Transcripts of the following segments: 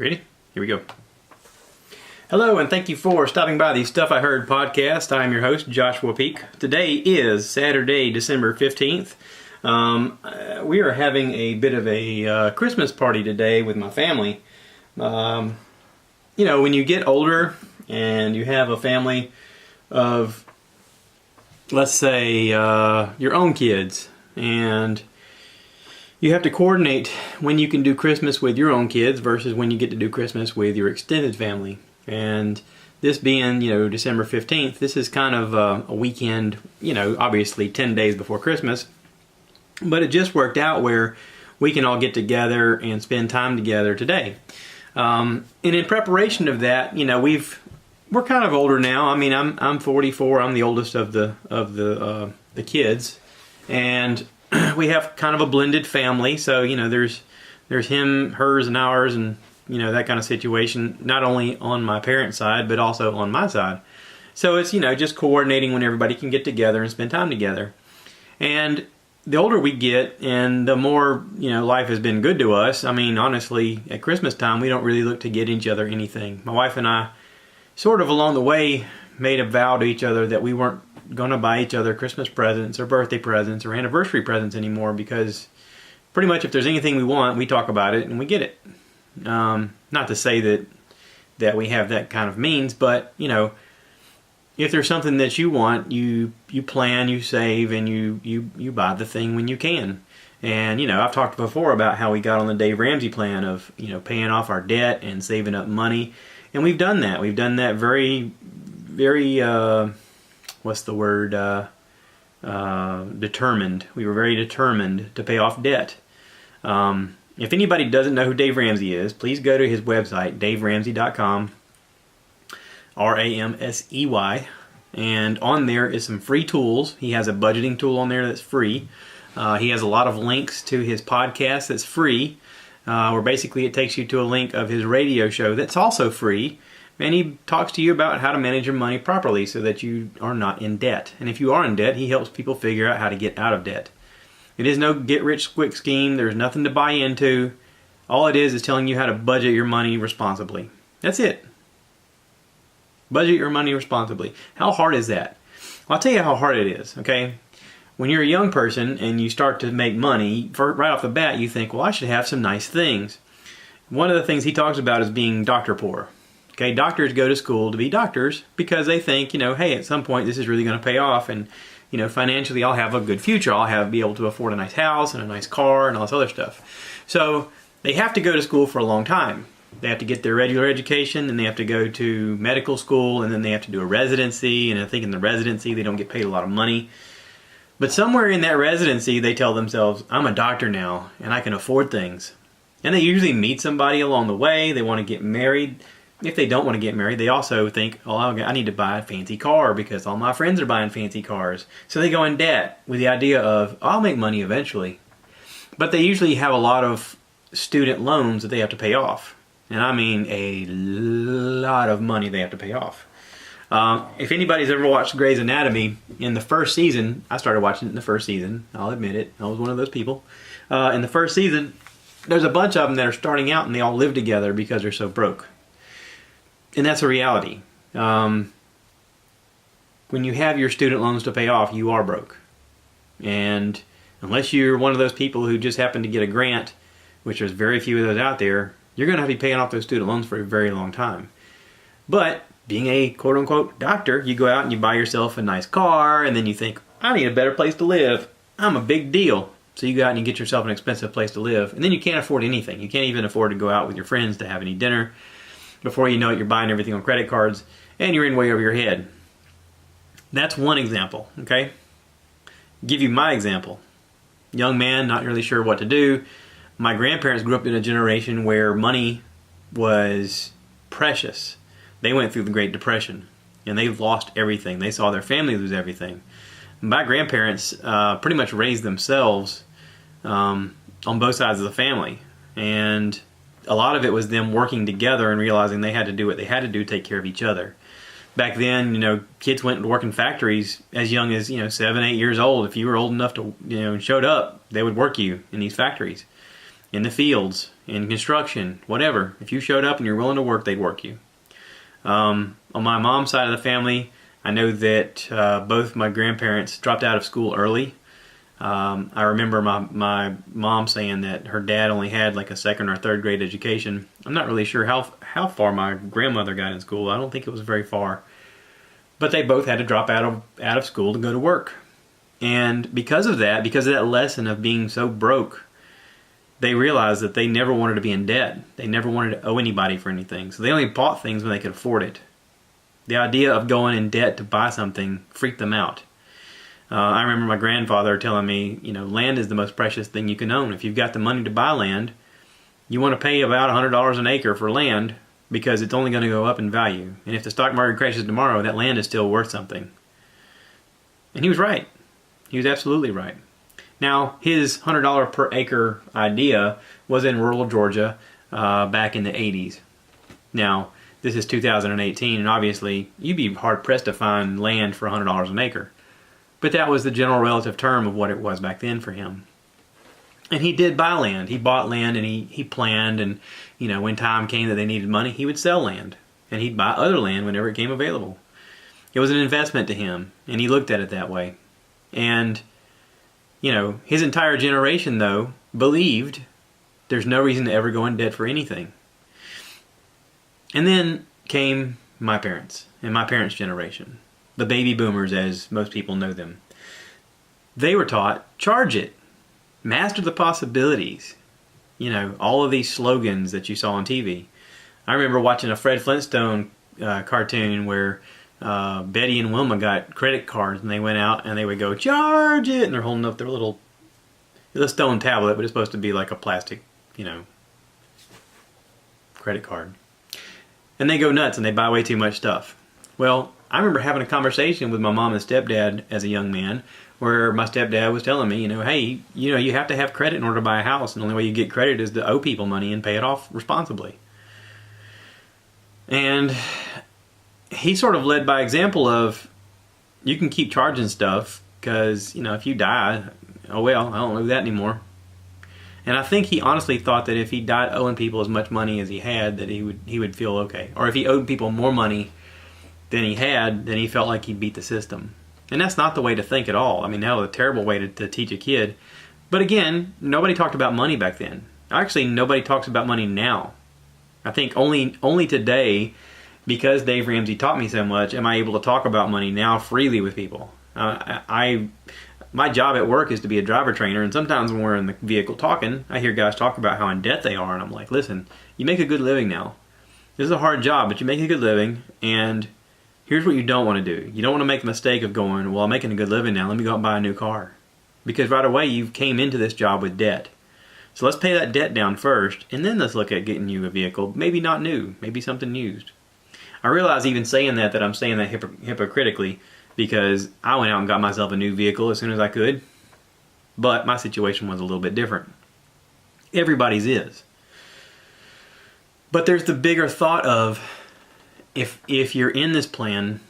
Ready? Here we go. Hello, and thank you for stopping by the Stuff I Heard podcast. I'm your host, Joshua Peak. Today is Saturday, December 15th. We are having a bit of a Christmas party today with my family. When you get older and you have a family of, let's say, your own kids, and you have to coordinate when you can do Christmas with your own kids versus when you get to do Christmas with your extended family. And this being, December 15th, this is kind of a weekend, obviously 10 days before Christmas. But it just worked out where we can all get together and spend time together today. And in preparation of that, we're kind of older now. I mean, I'm 44. I'm the oldest of the kids, and we have kind of a blended family. So there's him, hers, and ours, and that kind of situation. Not only on my parents' side, but also on my side. So it's just coordinating when everybody can get together and spend time together. And the older we get, and the more life has been good to us. I mean, honestly, at Christmas time, we don't really look to get each other anything. My wife and I, sort of along the way, made a vow to each other that we weren't going to buy each other Christmas presents or birthday presents or anniversary presents anymore, because pretty much if there's anything we want, we talk about it and we get it. Not to say that we have that kind of means, but if there's something that you want, you plan, you save, and you buy the thing when you can. And I've talked before about how we got on the Dave Ramsey plan of paying off our debt and saving up money, and we've done that. We've done that very, very determined. We were very determined to pay off debt. If anybody doesn't know who Dave Ramsey is, please go to his website, daveramsey.com, Ramsey, and on there is some free tools. He has a budgeting tool on there that's free. He has a lot of links to his podcast that's free, where basically it takes you to a link of his radio show that's also free. And he talks to you about how to manage your money properly so that you are not in debt. And if you are in debt, he helps people figure out how to get out of debt. It is no get-rich-quick scheme. There's nothing to buy into. All it is telling you how to budget your money responsibly. That's it. Budget your money responsibly. How hard is that? Well, I'll tell you how hard it is, okay? When you're a young person and you start to make money, right off the bat, you think, well, I should have some nice things. One of the things he talks about is being doctor poor. Okay, doctors go to school to be doctors because they think, hey, at some point this is really going to pay off, and financially I'll have a good future. I'll be able to afford a nice house and a nice car and all this other stuff. So they have to go to school for a long time. They have to get their regular education, and they have to go to medical school, and then they have to do a residency. And I think in the residency they don't get paid a lot of money. But somewhere in that residency they tell themselves, I'm a doctor now and I can afford things. And they usually meet somebody along the way. They want to get married. If they don't want to get married, they also think, oh, I need to buy a fancy car because all my friends are buying fancy cars. So they go in debt with the idea of, I'll make money eventually. But they usually have a lot of student loans that they have to pay off. And I mean a lot of money they have to pay off. If anybody's ever watched Grey's Anatomy, in the first season, I started watching it in the first season, I'll admit it, I was one of those people. In the first season, there's a bunch of them that are starting out and they all live together because they're so broke. And that's a reality. When you have your student loans to pay off, you are broke. And unless you're one of those people who just happen to get a grant, which there's very few of those out there, you're going to have to be paying off those student loans for a very long time. But being a quote-unquote doctor, you go out and you buy yourself a nice car, and then you think, I need a better place to live. I'm a big deal. So you go out and you get yourself an expensive place to live, and then you can't afford anything. You can't even afford to go out with your friends to have any dinner. Before you know it, you're buying everything on credit cards, and you're in way over your head. That's one example, okay? Give you my example. Young man, not really sure what to do. My grandparents grew up in a generation where money was precious. They went through the Great Depression, and they lost everything. They saw their family lose everything. My grandparents pretty much raised themselves on both sides of the family, and a lot of it was them working together and realizing they had to do what they had to do to take care of each other. Back then, kids went to work in factories as young as, 7, 8 years old. If you were old enough to, and showed up, they would work you in these factories, in the fields, in construction, whatever. If you showed up and you're willing to work, they'd work you. On my mom's side of the family, I know that both my grandparents dropped out of school early. I remember my mom saying that her dad only had like a second or third grade education. I'm not really sure how far my grandmother got in school. I don't think it was very far. But they both had to drop out of school to go to work. And because of that lesson of being so broke, they realized that they never wanted to be in debt. They never wanted to owe anybody for anything. So they only bought things when they could afford it. The idea of going in debt to buy something freaked them out. I remember my grandfather telling me, land is the most precious thing you can own. If you've got the money to buy land, you want to pay about $100 an acre for land because it's only going to go up in value. And if the stock market crashes tomorrow, that land is still worth something. And he was right. He was absolutely right. Now, his $100 per acre idea was in rural Georgia back in the 80s. Now, this is 2018, and obviously, you'd be hard-pressed to find land for $100 an acre. But that was the general relative term of what it was back then for him. And he did buy land. He bought land, and he planned, and when time came that they needed money, he would sell land. And he'd buy other land whenever it came available. It was an investment to him, and he looked at it that way. And, his entire generation, though, believed there's no reason to ever go in debt for anything. And then came my parents and my parents' generation, the baby boomers as most people know them. They were taught, charge it, master the possibilities, all of these slogans that you saw on TV. I remember watching a Fred Flintstone cartoon where Betty and Wilma got credit cards and they went out and they would go, charge it, and they're holding up their little stone tablet, but it's supposed to be like a plastic, credit card. And they go nuts and they buy way too much stuff. Well, I remember having a conversation with my mom and stepdad as a young man where my stepdad was telling me, hey, you have to have credit in order to buy a house, and the only way you get credit is to owe people money and pay it off responsibly. And he sort of led by example of, you can keep charging stuff because, if you die, oh well, I don't owe that anymore. And I think he honestly thought that if he died owing people as much money as he had, that he would feel okay. Or if he owed people more money than he had, then he felt like he'd beat the system. And that's not the way to think at all. I mean, that was a terrible way to teach a kid. But again, nobody talked about money back then. Actually, nobody talks about money now. I think only today, because Dave Ramsey taught me so much, am I able to talk about money now freely with people. My job at work is to be a driver trainer, and sometimes when we're in the vehicle talking, I hear guys talk about how in debt they are, and I'm like, listen, you make a good living now. This is a hard job, but you make a good living, and here's what you don't want to do. You don't want to make the mistake of going, well, I'm making a good living now, let me go out and buy a new car. Because right away, you came into this job with debt. So let's pay that debt down first, and then let's look at getting you a vehicle, maybe not new, maybe something used. I realize even saying that I'm saying that hypocritically, because I went out and got myself a new vehicle as soon as I could, but my situation was a little bit different. Everybody's is. But there's the bigger thought of, if you're in this plan,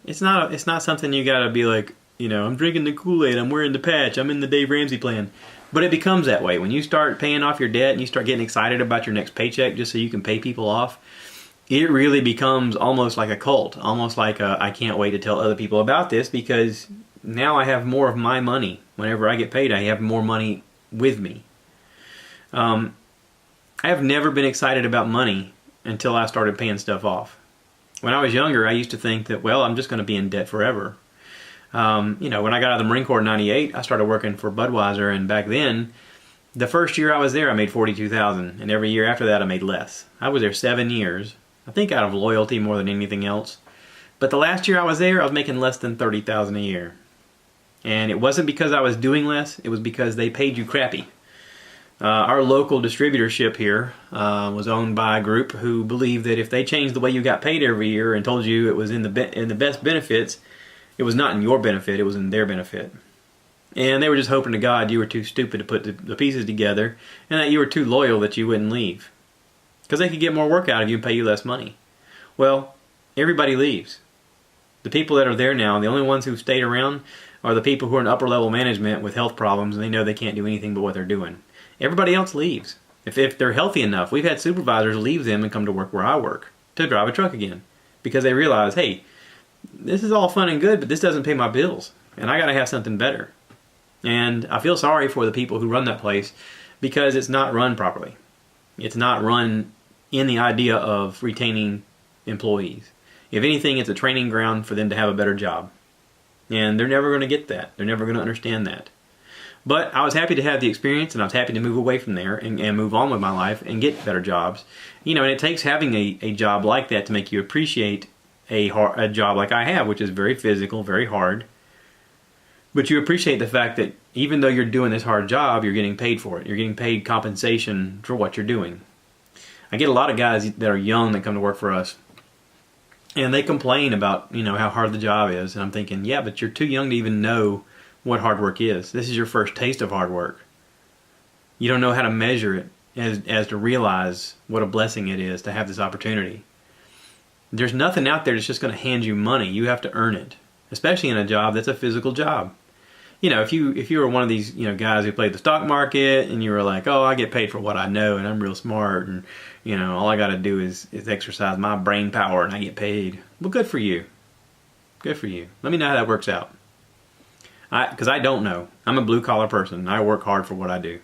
it's not something you gotta be like, I'm drinking the Kool-Aid, I'm wearing the patch, I'm in the Dave Ramsey plan. But it becomes that way. When you start paying off your debt and you start getting excited about your next paycheck just so you can pay people off, it really becomes almost like a cult. Almost like I can't wait to tell other people about this because now I have more of my money. Whenever I get paid, I have more money with me. I have never been excited about money until I started paying stuff off. When I was younger, I used to think that, well, I'm just going to be in debt forever. When I got out of the Marine Corps in 98, I started working for Budweiser, and back then, the first year I was there, I made $42,000, and every year after that, I made less. I was there 7 years, I think out of loyalty more than anything else. But the last year I was there, I was making less than $30,000 a year. And it wasn't because I was doing less, it was because they paid you crappy. Our local distributorship here was owned by a group who believed that if they changed the way you got paid every year and told you it was in the best benefits, it was not in your benefit, it was in their benefit. And they were just hoping to God you were too stupid to put the pieces together and that you were too loyal that you wouldn't leave. Because they could get more work out of you and pay you less money. Well, everybody leaves. The people that are there now, the only ones who stayed around are the people who are in upper level management with health problems and they know they can't do anything but what they're doing. Everybody else leaves. If they're healthy enough, we've had supervisors leave them and come to work where I work to drive a truck again because they realize, hey, this is all fun and good, but this doesn't pay my bills, and I got to have something better. And I feel sorry for the people who run that place because it's not run properly. It's not run in the idea of retaining employees. If anything, it's a training ground for them to have a better job. And they're never going to get that. They're never going to understand that. But I was happy to have the experience, and I was happy to move away from there and move on with my life and get better jobs. You know, and it takes having a job like that to make you appreciate a job like I have, which is very physical, very hard. But you appreciate the fact that even though you're doing this hard job, you're getting paid for it. You're getting paid compensation for what you're doing. I get a lot of guys that are young that come to work for us, and they complain about, you know, how hard the job is. And I'm thinking, yeah, but you're too young to even know what hard work is. This is your first taste of hard work. You don't know how to measure it as to realize what a blessing it is to have this opportunity. There's nothing out there that's just going to hand you money. You have to earn it, especially in a job that's a physical job. You know, if you were one of these, you know, guys who played the stock market and you were like, oh, I get paid for what I know and I'm real smart and, you know, all I got to do is exercise my brain power and I get paid. Well, good for you. Good for you. Let me know how that works out. Because I don't know. I'm a blue collar person. I work hard for what I do.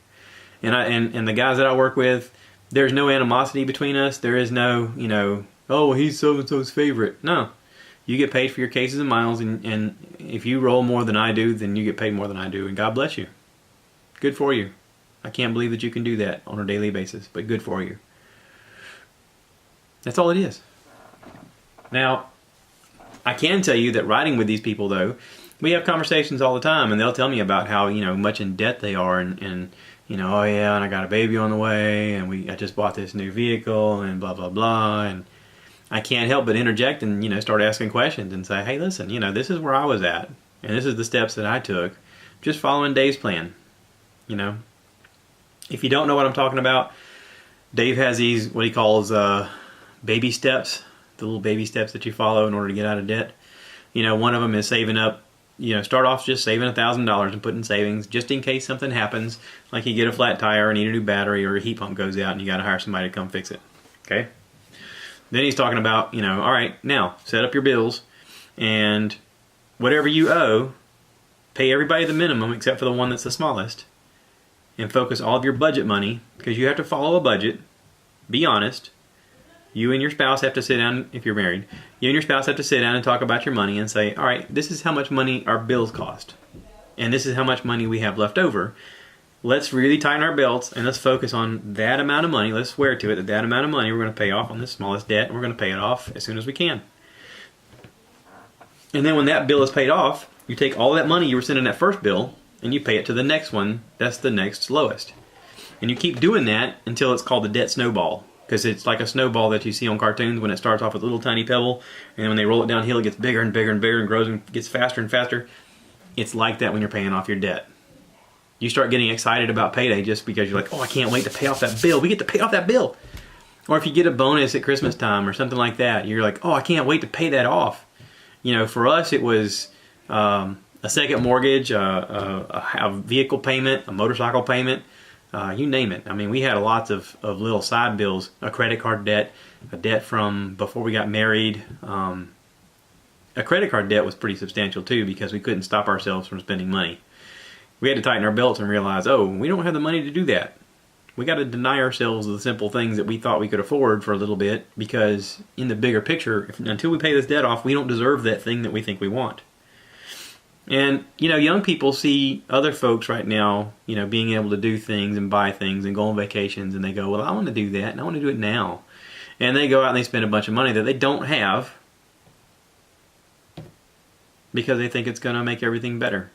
And the guys that I work with, there's no animosity between us. There is no, you know, oh, he's so-and-so's favorite. No. You get paid for your cases and miles, and if you roll more than I do, then you get paid more than I do, and God bless you. Good for you. I can't believe that you can do that on a daily basis, but good for you. That's all it is. Now, I can tell you that riding with these people, though, we have conversations all the time, and they'll tell me about how, you know, much in debt they are, and you know, oh yeah, and I got a baby on the way, and I just bought this new vehicle, and blah, blah, blah, and I can't help but interject and, you know, start asking questions and say, hey, listen, you know, this is where I was at, and this is the steps that I took, just following Dave's plan, you know. If you don't know what I'm talking about, Dave has these, what he calls baby steps, the little baby steps that you follow in order to get out of debt. You know, one of them is saving up, you know, start off just saving $1,000 and put in savings just in case something happens, like you get a flat tire or need a new battery or a heat pump goes out and you got to hire somebody to come fix it, okay? Then he's talking about, you know, all right, now set up your bills and whatever you owe, pay everybody the minimum except for the one that's the smallest, and focus all of your budget money, because you have to follow a budget. Be honest. You and your spouse have to sit down, if you're married, you and your spouse have to sit down and talk about your money and say, all right, this is how much money our bills cost, and this is how much money we have left over. Let's really tighten our belts and let's focus on that amount of money. Let's swear to it that amount of money we're going to pay off on the smallest debt, and we're going to pay it off as soon as we can. And then when that bill is paid off, you take all that money you were sending that first bill and you pay it to the next one that's the next lowest. And you keep doing that until it's called the debt snowball, because it's like a snowball that you see on cartoons when it starts off with a little tiny pebble, and when they roll it downhill it gets bigger and bigger and bigger and grows and gets faster and faster. It's like that when you're paying off your debt. You start getting excited about payday just because you're like, oh, I can't wait to pay off that bill. We get to pay off that bill. Or if you get a bonus at Christmas time or something like that, you're like, oh, I can't wait to pay that off. You know, for us it was a second mortgage, a vehicle payment, a motorcycle payment, you name it. I mean, we had lots of little side bills, a credit card debt, a debt from before we got married. A credit card debt was pretty substantial too because we couldn't stop ourselves from spending money. We had to tighten our belts and realize, oh, we don't have the money to do that. We got to deny ourselves the simple things that we thought we could afford for a little bit, because in the bigger picture, until we pay this debt off, we don't deserve that thing that we think we want. And, you know, young people see other folks right now, you know, being able to do things and buy things and go on vacations, and they go, well, I want to do that, and I want to do it now. And they go out and they spend a bunch of money that they don't have because they think it's going to make everything better.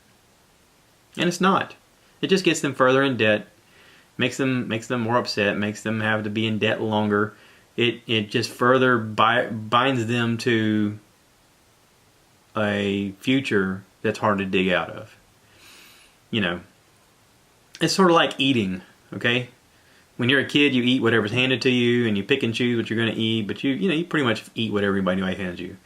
And it's not. It just gets them further in debt, makes them more upset, makes them have to be in debt longer. It just further binds them to a future that's hard to dig out of. You know, it's sort of like eating, okay? When you're a kid, you eat whatever's handed to you, and you pick and choose what you're going to eat, but you pretty much eat what everybody hands you.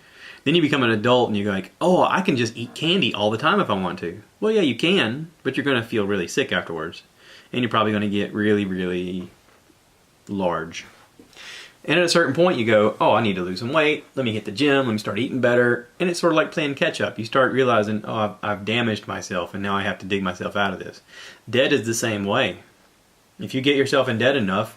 Then you become an adult and you're like, oh, I can just eat candy all the time if I want to. Well, yeah, you can, but you're going to feel really sick afterwards. And you're probably going to get really, really large. And at a certain point you go, oh, I need to lose some weight. Let me hit the gym. Let me start eating better. And it's sort of like playing catch up. You start realizing, oh, I've damaged myself and now I have to dig myself out of this. Debt is the same way. If you get yourself in debt enough,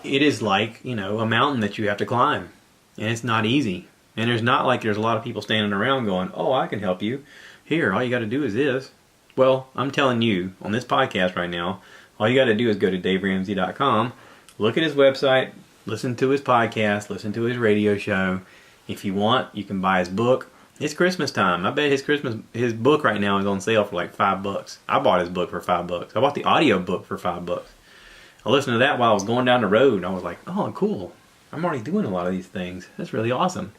it is like, a mountain that you have to climb. And it's not easy. And there's not like there's a lot of people standing around going, oh, I can help you. Here, all you got to do is this. Well, I'm telling you on this podcast right now, all you got to do is go to DaveRamsey.com, look at his website, listen to his podcast, listen to his radio show. If you want, you can buy his book. It's Christmas time. I bet his book right now is on sale for like $5. I bought his book for $5. I bought the audio book for $5. I listened to that while I was going down the road, and I was like, oh, cool. I'm already doing a lot of these things. That's really awesome.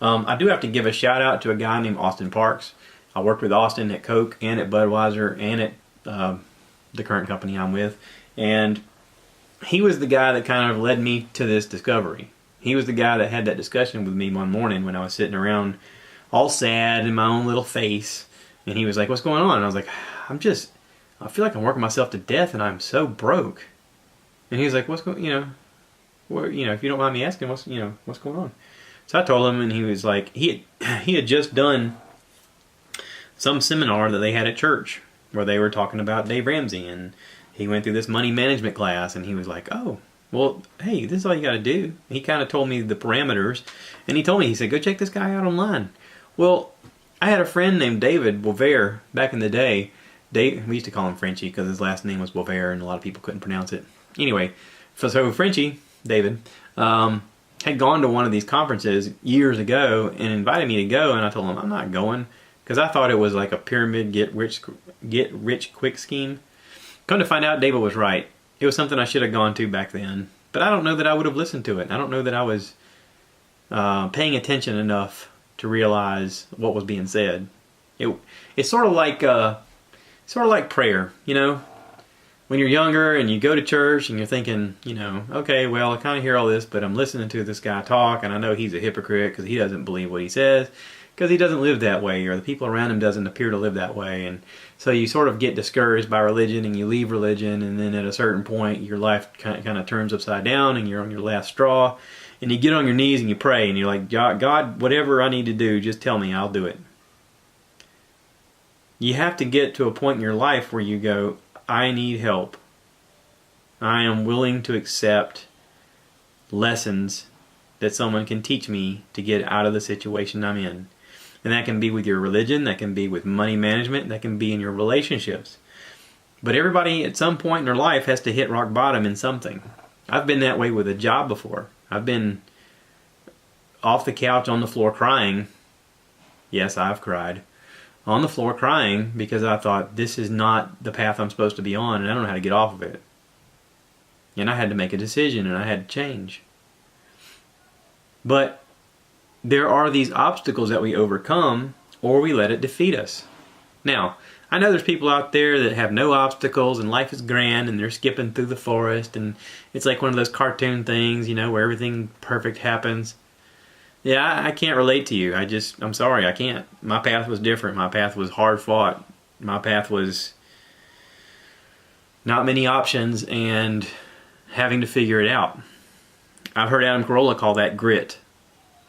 I do have to give a shout out to a guy named Austin Parks. I worked with Austin at Coke and at Budweiser and at the current company I'm with. And he was the guy that kind of led me to this discovery. He was the guy that had that discussion with me one morning when I was sitting around all sad in my own little face. And he was like, what's going on? And I was like, I feel like I'm working myself to death and I'm so broke. And he was like, if you don't mind me asking, what's going on? So I told him, and he was like, he had just done some seminar that they had at church where they were talking about Dave Ramsey, and he went through this money management class, and he was like, oh, well, hey, this is all you got to do. He kind of told me the parameters, and he told me, he said, go check this guy out online. Well, I had a friend named David Bovair back in the day. We used to call him Frenchie because his last name was Bovair, and a lot of people couldn't pronounce it. Anyway, so Frenchie, David, had gone to one of these conferences years ago and invited me to go, and I told him I'm not going because I thought it was like a pyramid get rich quick scheme. Come to find out, David was right. It was something I should have gone to back then, but I don't know that I would have listened to it. I don't know that I was paying attention enough to realize what was being said. It's sort of like prayer, When you're younger and you go to church and you're thinking, okay, well, I kind of hear all this, but I'm listening to this guy talk, and I know he's a hypocrite because he doesn't believe what he says, because he doesn't live that way, or the people around him doesn't appear to live that way. And so you sort of get discouraged by religion, and you leave religion, and then at a certain point, your life kind of turns upside down, and you're on your last straw, and you get on your knees and you pray, and you're like, God, whatever I need to do, just tell me, I'll do it. You have to get to a point in your life where you go, I need help. I am willing to accept lessons that someone can teach me to get out of the situation I'm in. And that can be with your religion, that can be with money management, that can be in your relationships. But everybody at some point in their life has to hit rock bottom in something. I've been that way with a job before. I've been off the couch on the floor crying. Yes, I've cried. On the floor crying because I thought this is not the path I'm supposed to be on, and I don't know how to get off of it. And I had to make a decision, and I had to change. But there are these obstacles that we overcome, or we let it defeat us. Now, I know there's people out there that have no obstacles and life is grand and they're skipping through the forest and it's like one of those cartoon things, where everything perfect happens. Yeah, I can't relate to you. I'm sorry, I can't. My path was different. My path was hard fought. My path was not many options and having to figure it out. I've heard Adam Carolla call that grit.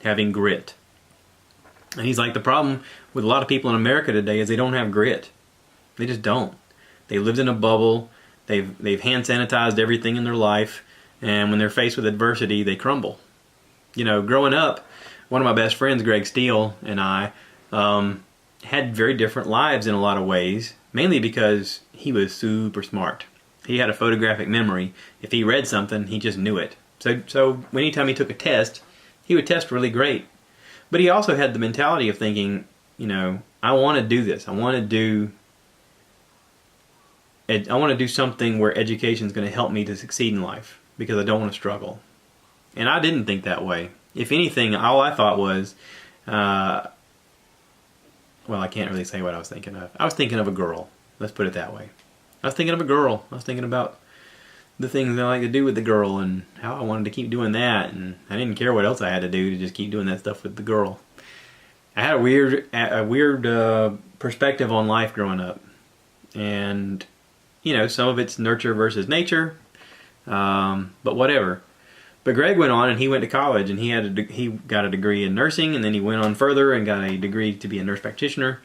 Having grit. And he's like, the problem with a lot of people in America today is they don't have grit. They just don't. They lived in a bubble. They've hand sanitized everything in their life. And when they're faced with adversity, they crumble. Growing up, one of my best friends, Greg Steele, and I had very different lives in a lot of ways, mainly because he was super smart. He had a photographic memory. If he read something, he just knew it. So anytime he took a test, he would test really great. But he also had the mentality of thinking, I want to do this. I want to do something where education is going to help me to succeed in life because I don't want to struggle. And I didn't think that way. If anything, all I thought was, I can't really say what I was thinking of. I was thinking of a girl. Let's put it that way. I was thinking of a girl. I was thinking about the things I like to do with the girl and how I wanted to keep doing that. And I didn't care what else I had to do to just keep doing that stuff with the girl. I had a weird perspective on life growing up. And, some of it's nurture versus nature. But whatever. But Greg went on and he went to college and he got a degree in nursing, and then he went on further and got a degree to be a nurse practitioner.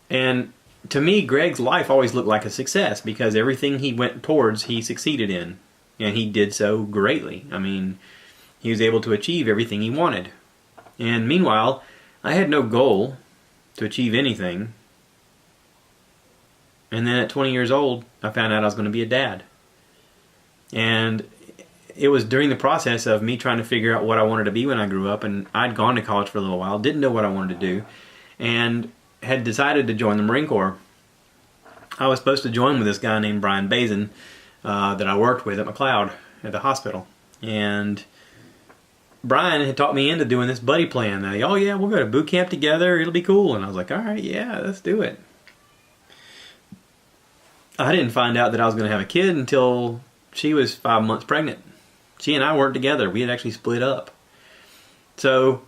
And to me, Greg's life always looked like a success because everything he went towards, he succeeded in. And he did so greatly. I mean, he was able to achieve everything he wanted. And meanwhile, I had no goal to achieve anything. And then at 20 years old, I found out I was going to be a dad. And it was during the process of me trying to figure out what I wanted to be when I grew up. And I'd gone to college for a little while, didn't know what I wanted to do, and had decided to join the Marine Corps. I was supposed to join with this guy named Brian Bazin that I worked with at McLeod at the hospital. And Brian had taught me into doing this buddy plan. Oh yeah, we'll go to boot camp together, it'll be cool. And I was like, all right, yeah, let's do it. I didn't find out that I was going to have a kid until she was 5 months pregnant. She and I weren't together. We had actually split up. So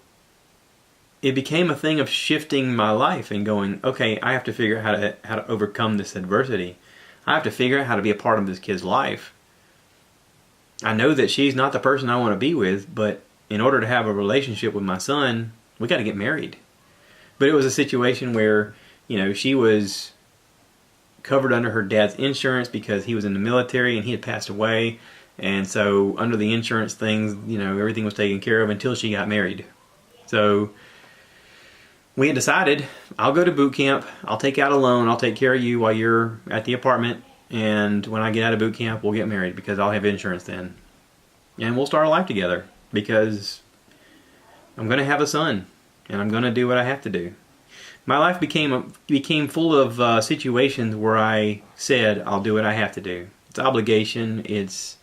it became a thing of shifting my life and going, okay, I have to figure out how to overcome this adversity. I have to figure out how to be a part of this kid's life. I know that she's not the person I want to be with, but in order to have a relationship with my son, we got to get married. But it was a situation where, she was covered under her dad's insurance because he was in the military and he had passed away. And so under the insurance things, everything was taken care of until she got married. So we had decided, I'll go to boot camp, I'll take out a loan, I'll take care of you while you're at the apartment, and when I get out of boot camp, we'll get married because I'll have insurance then. And we'll start a life together because I'm going to have a son, and I'm going to do what I have to do. My life became full of situations where I said, I'll do what I have to do. It's obligation, it's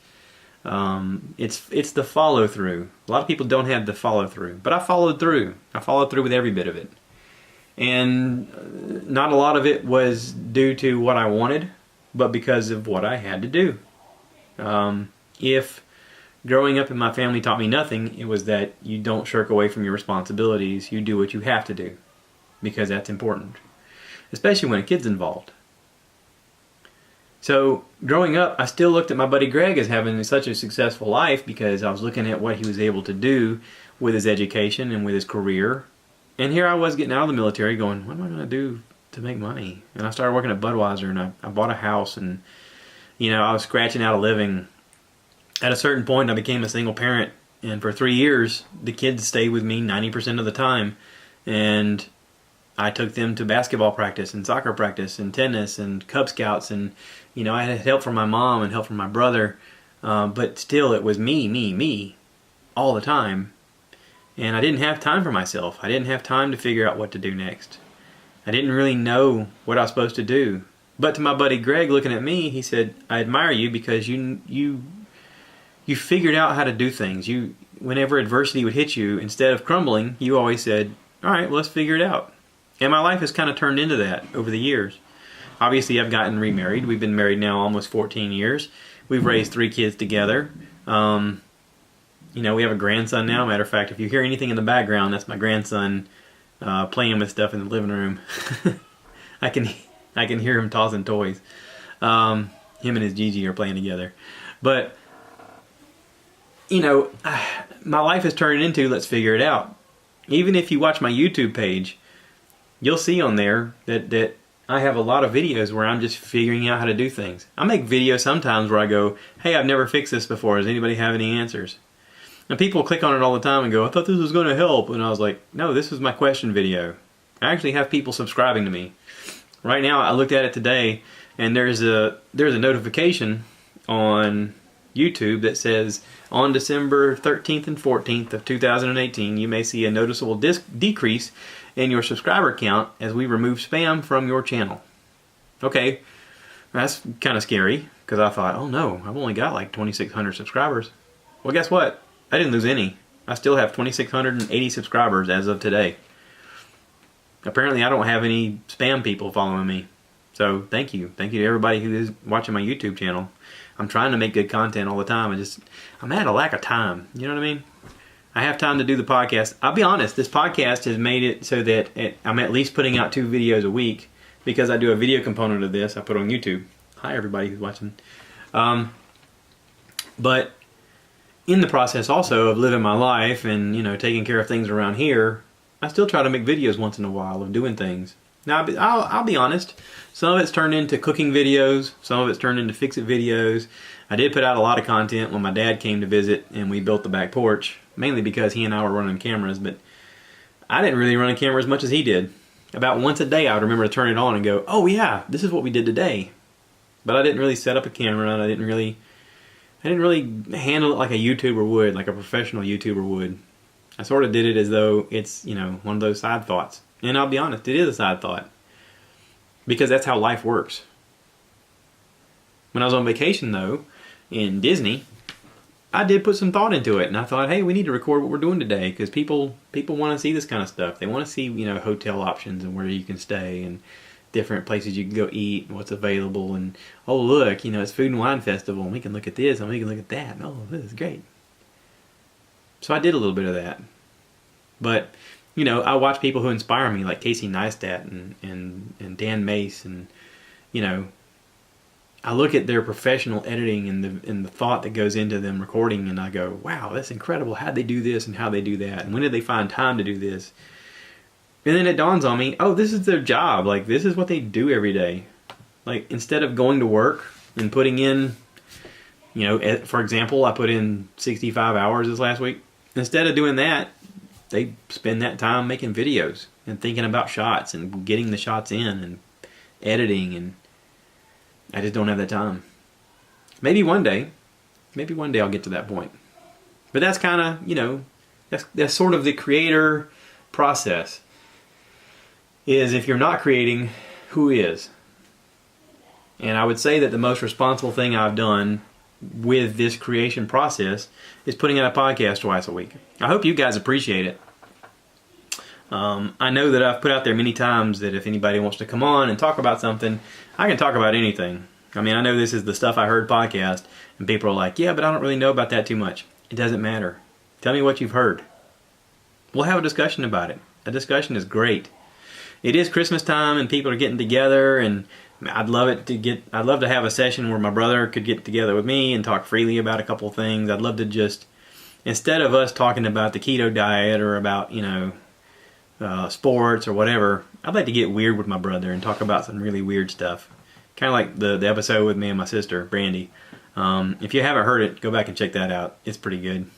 the follow through. A lot of people don't have the follow through, but I followed through. I followed through with every bit of it. And not a lot of it was due to what I wanted, but because of what I had to do. If growing up in my family taught me nothing, it was that you don't shirk away from your responsibilities. You do what you have to do, because that's important, especially when a kid's involved. So growing up, I still looked at my buddy Greg as having such a successful life because I was looking at what he was able to do with his education and with his career. And here I was getting out of the military going, what am I going to do to make money? And I started working at Budweiser, and I bought a house, and I was scratching out a living. At a certain point, I became a single parent, and for 3 years, the kids stayed with me 90% of the time. And I took them to basketball practice and soccer practice and tennis and Cub Scouts, and I had help from my mom and help from my brother, but still it was me all the time. And I didn't have time for myself. I didn't have time to figure out what to do next. I didn't really know what I was supposed to do. But to my buddy Greg, looking at me, he said, I admire you because you figured out how to do things. Whenever adversity would hit you, instead of crumbling, you always said, all right, well, let's figure it out. And my life has kind of turned into that over the years. Obviously, I've gotten remarried. We've been married now almost 14 years. We've raised 3 kids together. We have a grandson now. Matter of fact, if you hear anything in the background, that's my grandson playing with stuff in the living room. I can hear him tossing toys. Him and his Gigi are playing together. But, my life has turned into let's figure it out. Even if you watch my YouTube page, you'll see on there that I have a lot of videos where I'm just figuring out how to do things. I make videos sometimes where I go, hey, I've never fixed this before. Does anybody have any answers? And people click on it all the time and go, I thought this was going to help. And I was like, no, this is my question video. I actually have people subscribing to me. Right now, I looked at it today, and there's a notification on YouTube that says, on December 13th and 14th of 2018, you may see a noticeable decrease in your subscriber count as we remove spam from your channel. Okay, that's kind of scary, because I thought, oh no, I've only got like 2,600 subscribers. Well, guess what? I didn't lose any. I still have 2,680 subscribers as of today. Apparently, I don't have any spam people following me. So, thank you. Thank you to everybody who is watching my YouTube channel. I'm trying to make good content all the time. I'm at a lack of time. You know what I mean? I have time to do the podcast. I'll be honest, this podcast has made it so that I'm at least putting out 2 videos a week because I do a video component of this. I put on YouTube. Hi, everybody who's watching. But in the process also of living my life and, you know, taking care of things around here, I still try to make videos once in a while of doing things. Now, I'll be honest, some of it's turned into cooking videos, some of it's turned into fix-it videos. I did put out a lot of content when my dad came to visit and we built the back porch, mainly because he and I were running cameras, but I didn't really run a camera as much as he did. About once a day I would remember to turn it on and go, oh yeah, this is what we did today. But I didn't really set up a camera, and I didn't really handle it like a YouTuber would, like a professional YouTuber would. I sort of did it as though it's, you know, one of those side thoughts. And I'll be honest, it is a side thought. Because that's how life works. When I was on vacation, though, in Disney, I did put some thought into it. And I thought, hey, we need to record what we're doing today. Because people want to see this kind of stuff. They want to see, you know, hotel options and where you can stay and different places you can go eat and what's available. And, oh, look, you know, it's Food and Wine Festival. And we can look at this and we can look at that. And, oh, this is great. So I did a little bit of that. But, you know, I watch people who inspire me, like Casey Neistat and Dan Mace, and, you know, I look at their professional editing and the thought that goes into them recording, and I go, wow, that's incredible. How'd they do this and how they do that? And when did they find time to do this? And then it dawns on me, oh, this is their job. Like, this is what they do every day. Like, instead of going to work and putting in, you know, for example, I put in 65 hours this last week. Instead of doing that, they spend that time making videos and thinking about shots and getting the shots in and editing, and I just don't have that time. Maybe one day I'll get to that point. But that's kind of, you know, that's sort of the creator process. Is if you're not creating, who is? And I would say that the most responsible thing I've done with this creation process is putting out a podcast twice a week. I hope you guys appreciate it. I know that I've put out there many times that if anybody wants to come on and talk about something, I can talk about anything. I mean, I know this is the Stuff I Heard podcast, and people are like, yeah, but I don't really know about that too much. It doesn't matter. Tell me what you've heard. We'll have a discussion about it. A discussion is great. It is Christmas time and people are getting together, and I'd love to have a session where my brother could get together with me and talk freely about a couple of things. I'd love to just, instead of us talking about the keto diet or about, you know, sports or whatever, I'd like to get weird with my brother and talk about some really weird stuff. Kind of like the episode with me and my sister, Brandy. If you haven't heard it, go back and check that out. It's pretty good.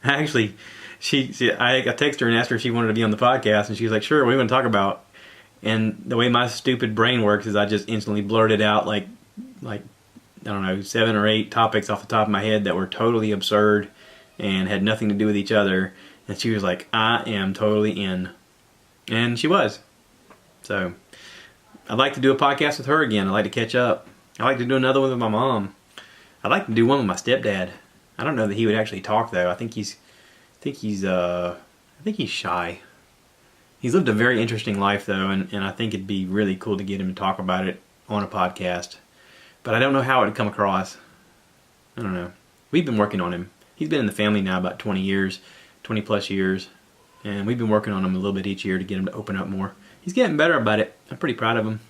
Actually, I texted her and asked her if she wanted to be on the podcast, and she was like, sure, what do you want to talk about? And the way my stupid brain works is I just instantly blurted out like I don't know, 7 or 8 topics off the top of my head that were totally absurd and had nothing to do with each other. And she was like, I am totally in. And she was. So I'd like to do a podcast with her again. I'd like to catch up. I'd like to do another one with my mom. I'd like to do one with my stepdad. I don't know that he would actually talk though. I think he's shy. He's lived a very interesting life though, and I think it'd be really cool to get him to talk about it on a podcast. But I don't know how it would come across. I don't know. We've been working on him. He's been in the family now about 20 years, 20 plus years, and we've been working on him a little bit each year to get him to open up more. He's getting better about it. I'm pretty proud of him.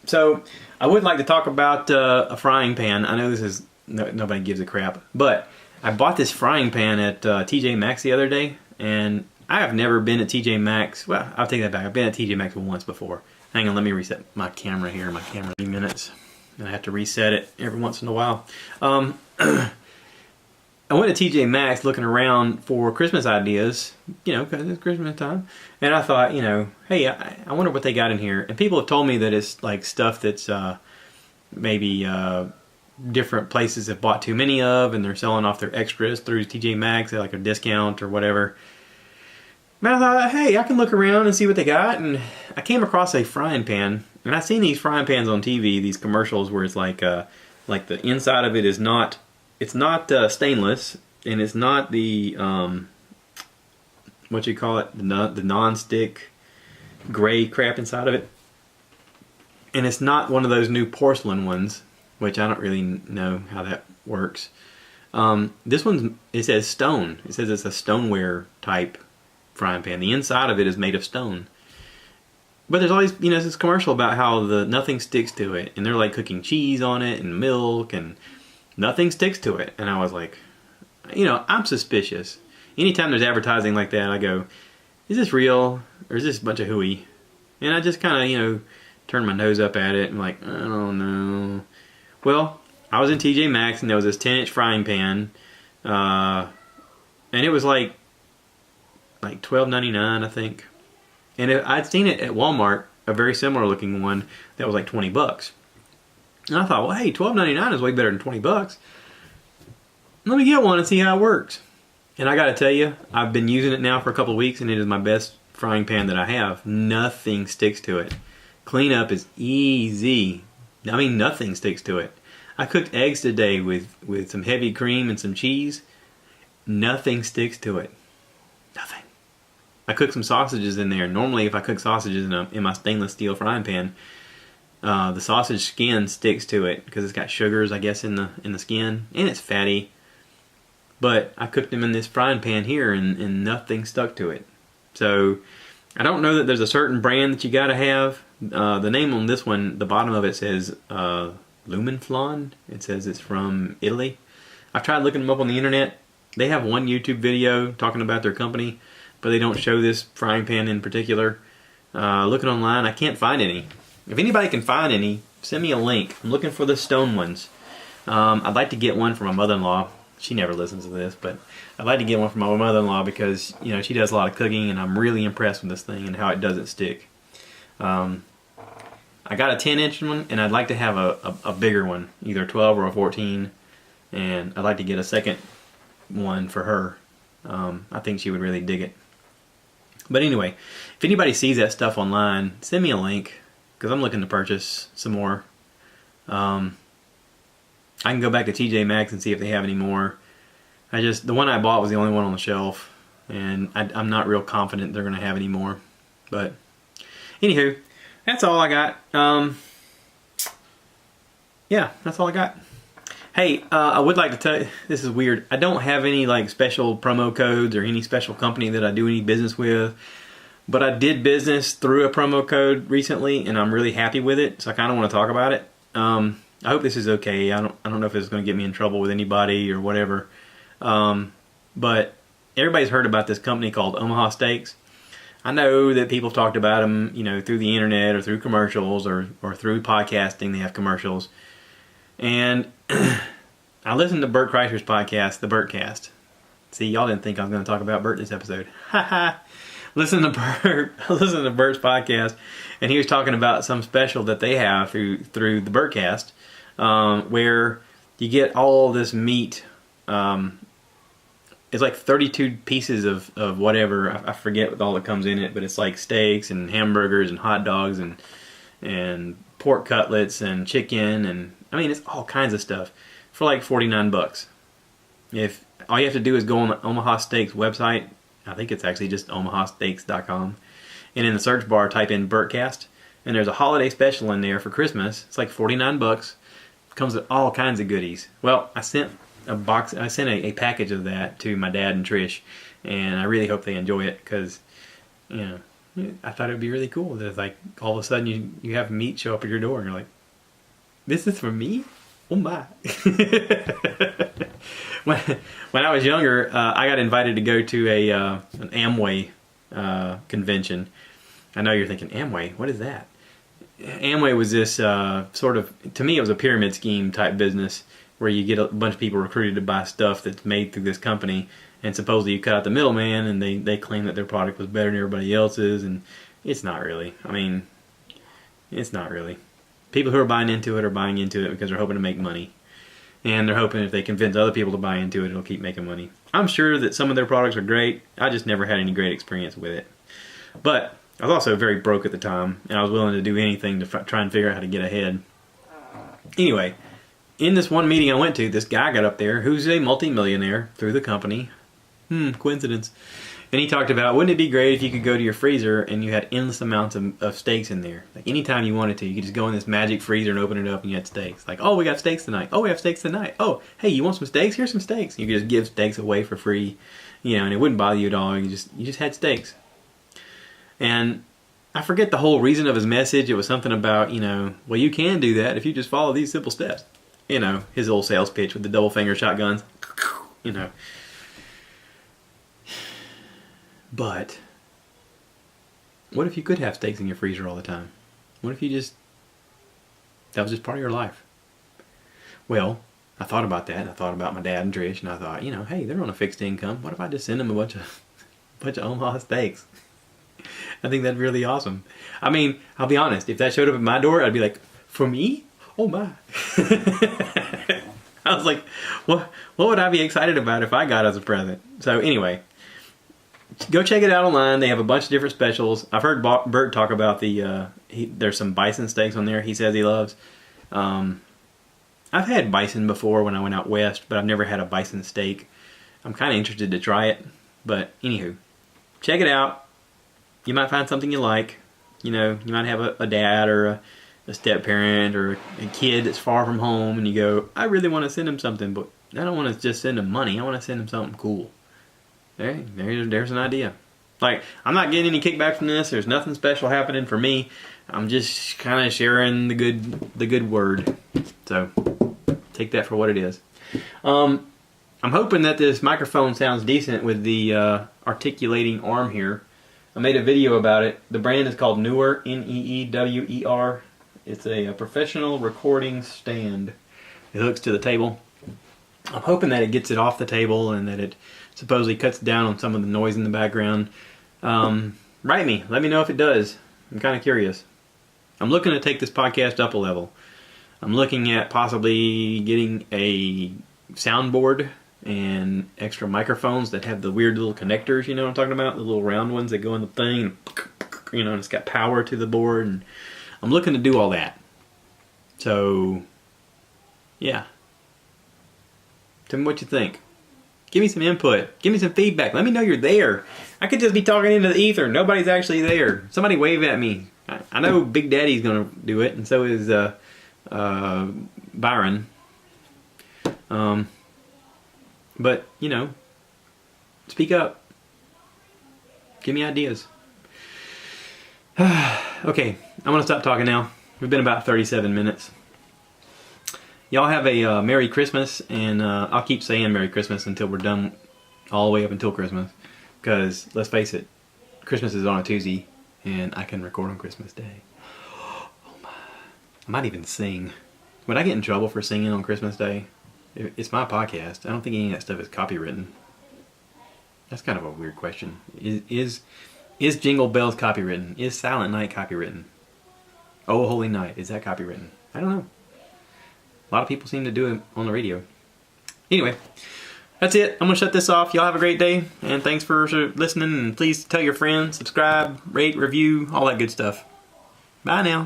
So I would like to talk about a frying pan. I know this is nobody gives a crap, but I bought this frying pan at TJ Maxx the other day, and I have never been at TJ Maxx. Well, I'll take that back. I've been at TJ Maxx once before. Hang on, let me reset my camera here. My camera 3 minutes. And I have to reset it every once in a while. I went to TJ Maxx looking around for Christmas ideas, you know, because it's Christmas time. And I thought, you know, hey, I wonder what they got in here. And people have told me that it's like stuff that's maybe different places have bought too many of, and they're selling off their extras through TJ Maxx at like a discount or whatever. And I thought, hey, I can look around and see what they got. And I came across a frying pan. And I've seen these frying pans on TV, these commercials where it's like the inside of it is not, it's not stainless, and it's not the, what you call it, the non-stick gray crap inside of it. And it's not one of those new porcelain ones, which I don't really know how that works. This one's, it says stone. It says it's a stoneware type frying pan. The inside of it is made of stone. But there's always, this commercial about how nothing sticks to it. And they're like cooking cheese on it and milk and nothing sticks to it. And I was like, I'm suspicious. Anytime there's advertising like that, I go, is this real or is this a bunch of hooey? And I just kind of, turn my nose up at it and like, I don't know. Well, I was in TJ Maxx and there was this 10-inch frying pan. And it was like $12.99, I think. And I'd seen it at Walmart, a very similar looking one that was like $20. And I thought, well, hey, $12.99 is way better than $20. Let me get one and see how it works. And I got to tell you, I've been using it now for a couple of weeks, and it is my best frying pan that I have. Nothing sticks to it. Cleanup is easy. I mean, nothing sticks to it. I cooked eggs today with some heavy cream and some cheese. Nothing sticks to it. Nothing. I cooked some sausages in there. Normally, if I cook sausages in my stainless steel frying pan, the sausage skin sticks to it because it's got sugars, I guess, in the skin, and it's fatty. But I cooked them in this frying pan here, and nothing stuck to it. So I don't know that there's a certain brand that you got to have. The name on this one, the bottom of it says Lumenflon. It says it's from Italy. I've tried looking them up on the internet. They have one YouTube video talking about their company, but they don't show this frying pan in particular. Looking online, I can't find any. If anybody can find any, send me a link. I'm looking for the stone ones. I'd like to get one for my mother-in-law. She never listens to this, but I'd like to get one for my mother-in-law because, she does a lot of cooking, and I'm really impressed with this thing and how it doesn't stick. I got a 10-inch one, and I'd like to have a bigger one, either 12 or a 14, and I'd like to get a second one for her. I think she would really dig it. But anyway, if anybody sees that stuff online, send me a link, because I'm looking to purchase some more. I can go back to TJ Maxx and see if they have any more. The one I bought was the only one on the shelf, and I'm not real confident they're going to have any more. But anywho, that's all I got. Yeah, that's all I got. Hey, I would like to tell you, this is weird. I don't have any special promo codes or any special company that I do any business with, but I did business through a promo code recently, and I'm really happy with it. So I kind of want to talk about it. I hope this is okay. I don't know if it's going to get me in trouble with anybody or whatever. But everybody's heard about this company called Omaha Steaks. I know that people have talked about them, through the internet or through commercials or through podcasting. They have commercials. And I listened to Bert Kreischer's podcast, the Bertcast. See, y'all didn't think I was going to talk about Bert this episode. Listen to Bert's podcast, and he was talking about some special that they have through the Bertcast, where you get all this meat. It's like 32 pieces of whatever. I forget what all that comes in it, but it's like steaks and hamburgers and hot dogs and pork cutlets and chicken, and I mean, it's all kinds of stuff for like $49. If all you have to do is go on the Omaha Steaks website, I think it's actually just omahasteaks.com, and in the search bar type in Bertcast, and there's a holiday special in there for Christmas. It's like $49. Comes with all kinds of goodies. Well, I sent a package of that to my dad and Trish, and I really hope they enjoy it, because I thought it would be really cool that like all of a sudden you have meat show up at your door and you're like, this is for me? Oh my. When I was younger, I got invited to go to an Amway convention. I know you're thinking, Amway, what is that? Amway was this sort of, to me it was a pyramid scheme type business where you get a bunch of people recruited to buy stuff that's made through this company, and supposedly you cut out the middleman, and they claim that their product was better than everybody else's, and it's not really. I mean, it's not really. People who are buying into it are buying into it because they're hoping to make money. And they're hoping if they convince other people to buy into it, it'll keep making money. I'm sure that some of their products are great. I just never had any great experience with it. But I was also very broke at the time, and I was willing to do anything to try and figure out how to get ahead. Anyway, in this one meeting I went to, this guy got up there who's a multimillionaire through the company. Coincidence. And he talked about, wouldn't it be great if you could go to your freezer and you had endless amounts of steaks in there? Like anytime you wanted to, you could just go in this magic freezer and open it up and you had steaks. Like, oh, we got steaks tonight. Oh, we have steaks tonight. Oh, hey, you want some steaks? Here's some steaks. You could just give steaks away for free, and it wouldn't bother you at all. You just had steaks. And I forget the whole reason of his message. It was something about, well, you can do that if you just follow these simple steps. His old sales pitch with the double finger shotguns. But what if you could have steaks in your freezer all the time? What if that was just part of your life? Well, I thought about that. I thought about my dad and Trish, and I thought, hey, they're on a fixed income. What if I just send them a bunch of Omaha steaks? I think that'd be really awesome. I mean, I'll be honest. If that showed up at my door, I'd be like, for me? Oh my. I was like, what would I be excited about if I got as a present? So anyway, go check it out online. They have a bunch of different specials. I've heard Bert talk about there's some bison steaks on there he says he loves. I've had bison before when I went out west, but I've never had a bison steak. I'm kind of interested to try it. But anywho, check it out. You might find something you like. You might have a dad or a step parent or a kid that's far from home, and you go, I really want to send him something, but I don't want to just send him money. I want to send him something cool. There's an idea. Like, I'm not getting any kickback from this. There's nothing special happening for me. I'm just kind of sharing the good word. So take that for what it is. I'm hoping that this microphone sounds decent with the articulating arm here. I made a video about it. The brand is called Neewer, Neewer. It's a professional recording stand. It hooks to the table. I'm hoping that it gets it off the table and that it supposedly cuts down on some of the noise in the background. Write me. Let me know if it does. I'm kind of curious. I'm looking to take this podcast up a level. I'm looking at possibly getting a soundboard and extra microphones that have the weird little connectors, you know what I'm talking about? The little round ones that go in the thing, and it's got power to the board. And I'm looking to do all that. So, yeah. Tell me what you think. Give me some input. Give me some feedback. Let me know you're there. I could just be talking into the ether. Nobody's actually there. Somebody wave at me. I know Big Daddy's going to do it, and so is Byron. But, speak up. Give me ideas. Okay, I'm going to stop talking now. We've been about 37 minutes. Y'all have a Merry Christmas, and I'll keep saying Merry Christmas until we're done, all the way up until Christmas. Because, let's face it, Christmas is on a Tuesday, and I can record on Christmas Day. Oh my. I might even sing. Would I get in trouble for singing on Christmas Day? It's my podcast. I don't think any of that stuff is copywritten. That's kind of a weird question. Is Jingle Bells copywritten? Is Silent Night copywritten? Oh Holy Night, is that copywritten? I don't know. A lot of people seem to do it on the radio. Anyway, that's it. I'm going to shut this off. Y'all have a great day, and thanks for listening, and please tell your friends, subscribe, rate, review, all that good stuff. Bye now.